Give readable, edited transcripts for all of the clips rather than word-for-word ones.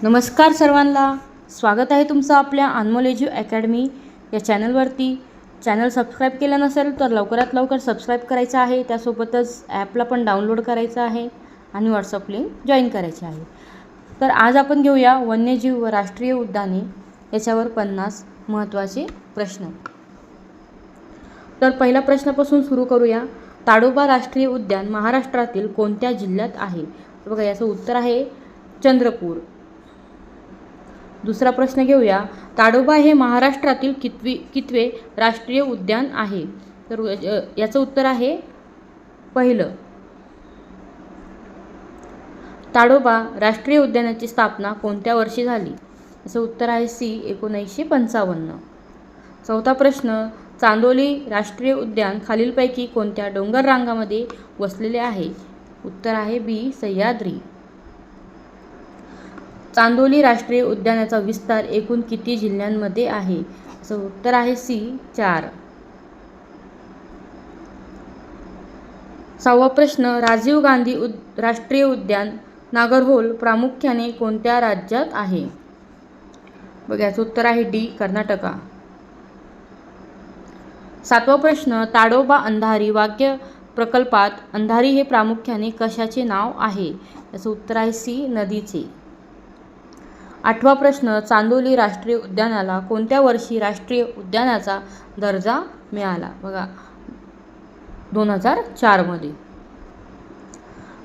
नमस्कार सर्वांना, स्वागत आहे तुमचं आपल्या अनमोल एज्यू अकॅडमी या चॅनलवरती. चॅनल सबस्क्राईब केलं नसेल तर लवकरात लवकर सबस्क्राईब करायचं आहे. त्यासोबतच ॲपला पण डाउनलोड करायचं आहे आणि व्हॉट्सअप लिंक जॉईन करायची आहे. तर आज आपण घेऊया वन्यजीव व राष्ट्रीय उद्याने याच्यावर 50 महत्त्वाचे प्रश्न. तर पहिल्या प्रश्नापासून सुरू करूया. ताडोबा राष्ट्रीय उद्यान महाराष्ट्रातील कोणत्या जिल्ह्यात आहे? तर बघा, याचं उत्तर आहे चंद्रपूर. दुसरा प्रश्न घेऊया. ताडोबा हे महाराष्ट्रातील कितवे राष्ट्रीय उद्यान आहे? तर याचं उत्तर आहे पहिलं. ताडोबा राष्ट्रीय उद्यानाची स्थापना कोणत्या वर्षी झाली? याचं उत्तर आहे सी 1955. चौथा प्रश्न. चांदोली राष्ट्रीय उद्यान खालीलपैकी कोणत्या डोंगर रांगामध्ये वसलेले आहे? उत्तर आहे बी सह्याद्री. चांदोली राष्ट्रीय उद्यानाचा विस्तार एकूण किती जिल्ह्यांमध्ये आहे? याचं उत्तर आहे सी 4. सहावा प्रश्न. राजीव गांधी राष्ट्रीय उद्यान नागरहोल प्रामुख्याने कोणत्या राज्यात आहे? बघा, याचं उत्तर आहे डी कर्नाटका. सातवा प्रश्न. ताडोबा अंधारी वाघ्य प्रकल्पात अंधारी हे प्रामुख्याने कशाचे नाव आहे? याचं उत्तर आहे सी नदीचे. आठवा प्रश्न. चांदोली राष्ट्रीय उद्यानाला कोणत्या वर्षी राष्ट्रीय उद्यानाचा दर्जा मिळाला? बघा, 2004 मध्ये.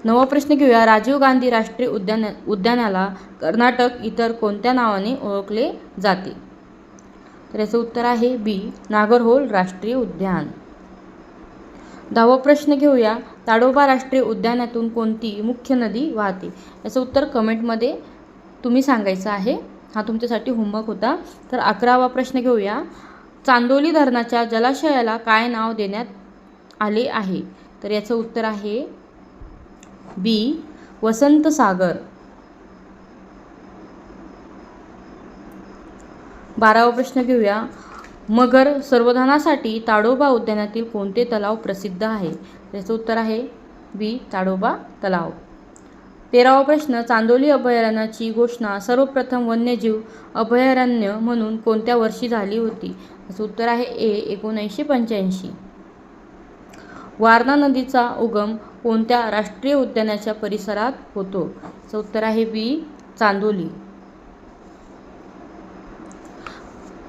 नववा प्रश्न घेऊया. राजीव गांधी राष्ट्रीय उद्यानाला कर्नाटक इतर कोणत्या नावाने ओळखले जाते? तर याचं उत्तर आहे बी नागरहोल राष्ट्रीय उद्यान. 10वा प्रश्न घेऊया. ताडोबा राष्ट्रीय उद्यानातून कोणती मुख्य नदी वाहते? याचं उत्तर कमेंटमध्ये तुम्ही सांगायचं आहे. हा तुमच्यासाठी होमवर्क होता. तर 11वा प्रश्न घेऊया. चांदोली धरणाच्या जलाशयाला काय नाव देण्यात आले आहे? तर याचं उत्तर आहे बी वसंत सागर. 12वा प्रश्न घेऊया. मगर संवर्धनासाठी ताडोबा उद्यानातील कोणते तलाव प्रसिद्ध आहे? याचं उत्तर आहे बी ताडोबा तलाव. 13वा प्रश्न. चांदोली अभयारण्याची घोषणा सर्वप्रथम वन्यजीव अभयारण्य म्हणून कोणत्या वर्षी झाली होती? याचं उत्तर आहे ए 1985. वारणा नदीचा उगम कोणत्या राष्ट्रीय उद्यानाच्या परिसरात होतो? याचं उत्तर आहे बी चांदोली.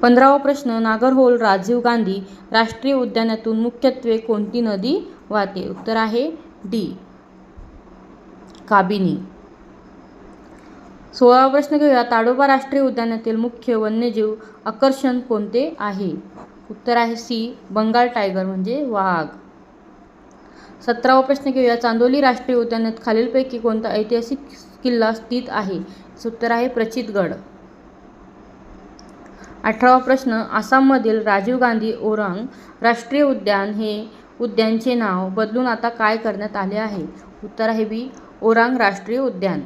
15वा प्रश्न. नागरहोल राजीव गांधी राष्ट्रीय उद्यानातून मुख्यत्वे कोणती नदी वाहते? उत्तर आहे डी काबिनी. 16वा प्रश्न घेऊया. ताडोबा राष्ट्रीय उद्यानातील मुख्य वन्यजीव आकर्षण कोणते आहे? उत्तर आहे सी बंगाल टायगर म्हणजे वाघ. 17वा प्रश्न घेऊया. चांदोली राष्ट्रीय उद्यानात खालीलपैकी कोणता ऐतिहासिक किल्ला स्थित आहे? उत्तर आहे प्रचितगड. 18वा प्रश्न. आसाममधील राजीव गांधी ओरांग राष्ट्रीय उद्यान हे उद्यानचे नाव बदलून आता काय करण्यात आले आहे? उत्तर आहे बी ओरांग राष्ट्रीय उद्यान.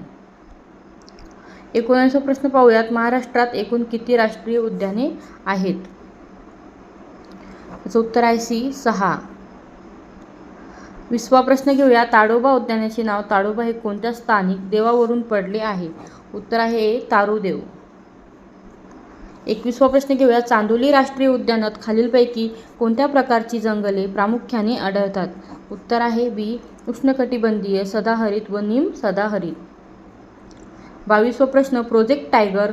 19वा प्रश्न पाहूयात. महाराष्ट्रात एकूण किती राष्ट्रीय उद्याने आहेत? याचं उत्तर आहे सी 6. 20वा प्रश्न घेऊया. ताडोबा उद्यानाचे नाव ताडोबा हे कोणत्या स्थानिक देवावरून पडले आहे? उत्तर आहे ए तारुदेव. 21वा प्रश्न घेऊया. चांदोली राष्ट्रीय उद्यानात खालीलपैकी कोणत्या प्रकारची जंगले प्रामुख्याने आढळतात? उत्तर आहे बी उष्णकटिबंधीय सदाहरित व निम सदाहरित. 22वा प्रश्न. प्रोजेक्ट टायगर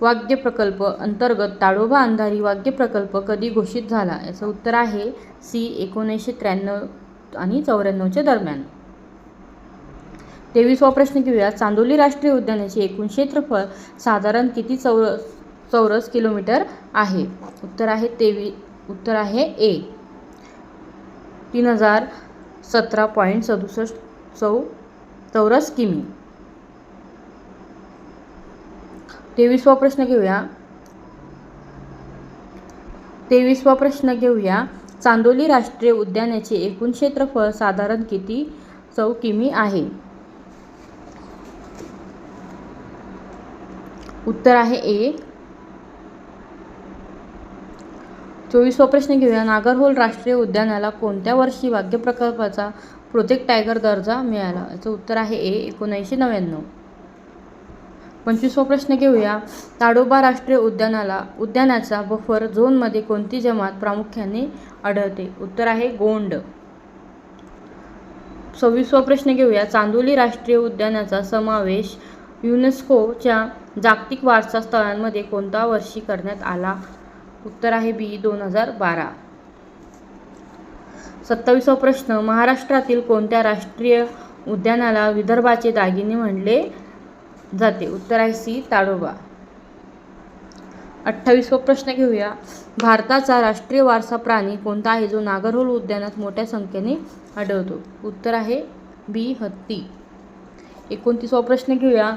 वाघ्य प्रकल्प अंतर्गत ताडोबा अंधारी वाघ्य प्रकल्प कधी घोषित झाला? याचं उत्तर आहे सी 1993 आणि 94च्या दरम्यान. 23वा प्रश्न घेऊया. चांदोली राष्ट्रीय उद्यानाचे एकूण क्षेत्रफळ साधारण किती चौरस किलोमीटर आहे? उत्तर आहे ए 3017.67 चौरस किमी. 23वा प्रश्न घेऊया. चांदोली राष्ट्रीय उद्यानाचे एकूण क्षेत्रफळ साधारण किती किमी आहे? उत्तर आहे ए. 24वा प्रश्न घेऊया. नागरहोल राष्ट्रीय उद्यानाला कोणत्या वर्षी वाघ्य प्रकल्पाचा प्रोजेक्ट टायगर दर्जा मिळाला? याचं उत्तर आहे ए 1999. 25वा प्रश्न घेऊया. ताडोबा राष्ट्रीय उद्यानाच्या बफर झोनमध्ये कोणती जमात प्रामुख्याने आढळते? उत्तर आहे गोंड. 26वा प्रश्न घेऊया. चांदोली राष्ट्रीय उद्यानाचा समावेश युनेस्कोच्या जागतिक वारसा स्थळांमध्ये कोणत्या वर्षी करण्यात आला? उत्तर आहे बी 2012. 27वा प्रश्न. महाराष्ट्रातील कोणत्या राष्ट्रीय उद्यानाला विदर्भाचे दागिने म्हणले जाते? उत्तर आहे सी ताडोबा. 28वा प्रश्न घेऊया. भारताचा राष्ट्रीय वारसा प्राणी कोणता आहे जो नागरहोल उद्यानात मोठ्या संख्येने आढळतो? उत्तर आहे बी हत्ती. 29वा प्रश्न घेऊया.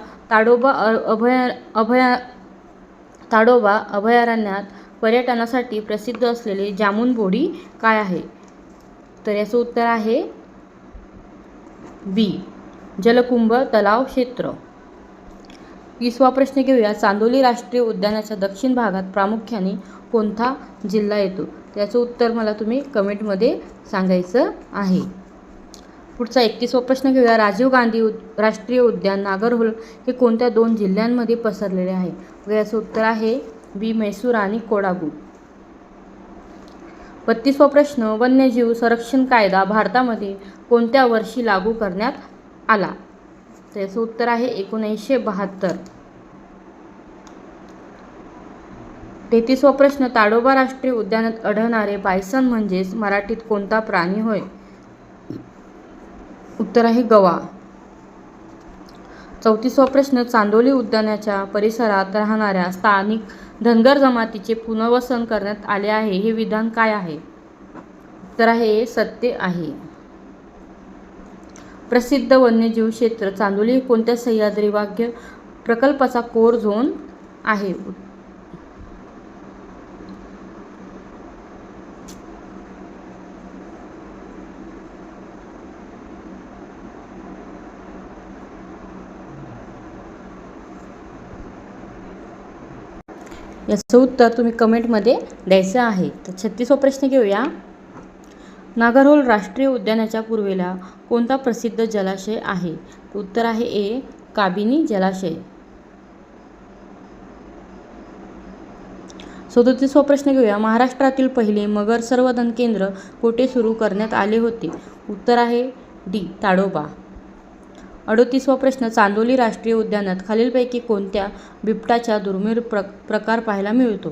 ताडोबा अभयारण्यात पर्यटनासाठी प्रसिद्ध असलेले जामुनबोडी काय आहे? तर याचं उत्तर आहे बी जलकुंभ तलाव क्षेत्र. 30वा प्रश्न घेऊया. चांदोली राष्ट्रीय उद्यानाच्या दक्षिण भागात प्रामुख्याने कोणता जिल्हा येतो? त्याचं उत्तर मला तुम्ही कमेंटमध्ये सांगायचं आहे. पुढचा 31वा प्रश्न घेऊया. राजीव गांधी राष्ट्रीय उद्यान नागरहोल हे कोणत्या 2 जिल्ह्यांमध्ये पसरलेले आहे? याचं उत्तर आहे बी म्हैसूर आणि कोडागू. 32वा प्रश्न. वन्यजीव संरक्षण कायदा भारतामध्ये कोणत्या वर्षी लागू करण्यात आला? त्याचं उत्तर आहे 1972. 33वा प्रश्न. ताडोबा राष्ट्रीय उद्यानात आढळणारे बायसन म्हणजेच मराठीत कोणता प्राणी होय? उत्तर आहे गवा. 34वा प्रश्न. चांदोली उद्यानाच्या परिसरात राहणाऱ्या स्थानिक धनगर जमातीचे पुनर्वसन करण्यात आले आहे हे विधान काय आहे? उत्तर आहे सत्य आहे. प्रसिद्ध वन्यजीव क्षेत्र चांदोली कोणत्या सह्याद्री व्याघ्र प्रकल्पाचा कोर झोन आहे? याचं उत्तर तुम्ही कमेंटमध्ये द्यायचं आहे. तर 36वा प्रश्न घेऊया. नागरहोल राष्ट्रीय उद्यानाच्या पूर्वेला कोणता प्रसिद्ध जलाशय आहे? उत्तर आहे ए काबिनी जलाशय. 37वा प्रश्न घेऊया. महाराष्ट्रातील पहिले मगर संवर्धन केंद्र कोठे सुरू करण्यात आले होते? उत्तर आहे डी ताडोबा. 38वा प्रश्न. चांदोली राष्ट्रीय उद्यानात खालीलपैकी कोणत्या बिबट्याचा दुर्मिळ प्रकार पाहायला मिळतो?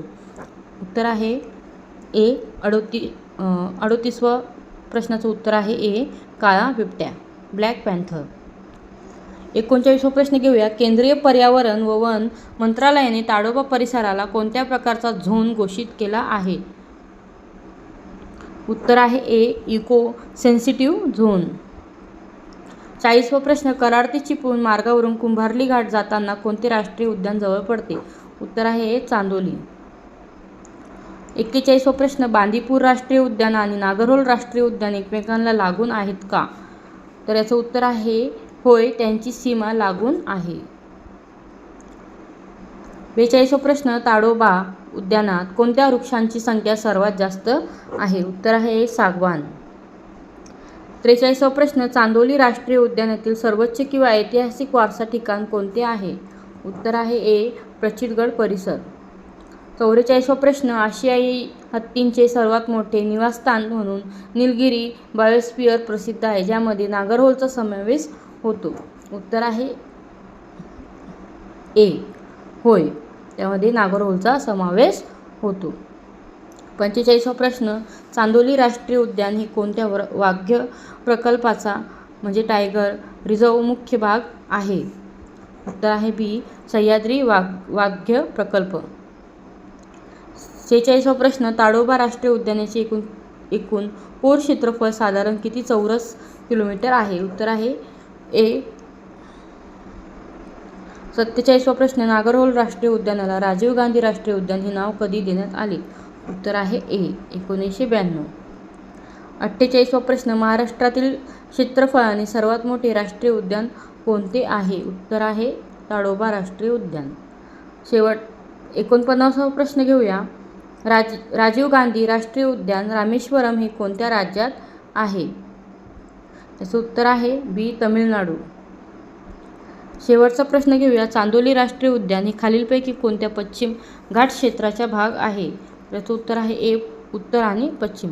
उत्तर आहे ए 38वा प्रश्नाचं उत्तर आहे ए काळा बिबट्या ब्लॅक पॅन्थर. 39वा प्रश्न घेऊया. केंद्रीय पर्यावरण व वन मंत्रालयाने ताडोबा परिसराला कोणत्या प्रकारचा झोन घोषित केला आहे? उत्तर आहे ए इको सेन्सिटिव्ह झोन. 40वा प्रश्न. कराड ते चिपळूण मार्गावरून कुंभार्ली घाट जाताना कोणते राष्ट्रीय उद्यान जवळ पडते? उत्तर आहे चांदोली. 41वा प्रश्न. बांदीपूर राष्ट्रीय उद्यान आणि नागरहोल राष्ट्रीय उद्यान एकमेकांना लागून आहेत का? तर याचं उत्तर आहे होय, त्यांची सीमा लागून आहे. 42वा प्रश्न. ताडोबा उद्यानात कोणत्या वृक्षांची संख्या सर्वात जास्त आहे? उत्तर आहे सागवान. 43वा प्रश्न. चांदोली राष्ट्रीय उद्यानातील सर्वोच्च किंवा ऐतिहासिक वारसा ठिकाण कोणते आहे? उत्तर आहे ए प्रचितगड परिसर. 44वा प्रश्न. आशियाई हत्तींचे सर्वात मोठे निवासस्थान म्हणून निलगिरी बायोस्फिअर प्रसिद्ध आहे ज्यामध्ये नागरहोलचा समावेश होतो? उत्तर आहे ए होय, त्यामध्ये नागरहोलचा समावेश होतो. 45वा प्रश्न. चांदोली राष्ट्रीय उद्यान हे कोणत्या व्याघ्र प्रकल्पाचा म्हणजे टायगर रिझर्व मुख्य भाग आहे? उत्तर आहे बी सह्याद्री व्याघ्र प्रकल्प. 46वा प्रश्न. ताडोबा राष्ट्रीय उद्यानाचे एकूण कोर क्षेत्रफळ साधारण किती चौरस किलोमीटर आहे? उत्तर आहे ए 47वा प्रश्न. नागरहोल राष्ट्रीय उद्यानाला राजीव गांधी राष्ट्रीय उद्यान हे नाव कधी देण्यात आले? उत्तर आहे ए 1992. 48वा प्रश्न. महाराष्ट्रातील क्षेत्रफळाने सर्वात मोठे राष्ट्रीय उद्यान कोणते आहे? उत्तर आहे ताडोबा राष्ट्रीय उद्यान. शेवट 49वा प्रश्न घेऊया. राजीव गांधी राष्ट्रीय उद्यान रामेश्वरम हे कोणत्या राज्यात आहे? त्याचं उत्तर आहे बी तमिळनाडू. शेवटचा प्रश्न घेऊया. चांदोली राष्ट्रीय उद्यान हे खालीलपैकी कोणत्या पश्चिम घाट क्षेत्राचा भाग आहे? याचं उत्तर आहे ए, उत्तर आणि पश्चिम.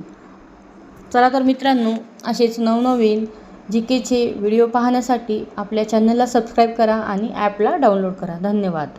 चला तर मित्रांनो, असेच नवनवीन जीकेचे व्हिडिओ पाहण्यासाठी आपल्या चॅनलला सबस्क्राईब करा आणि ॲपला डाउनलोड करा. धन्यवाद.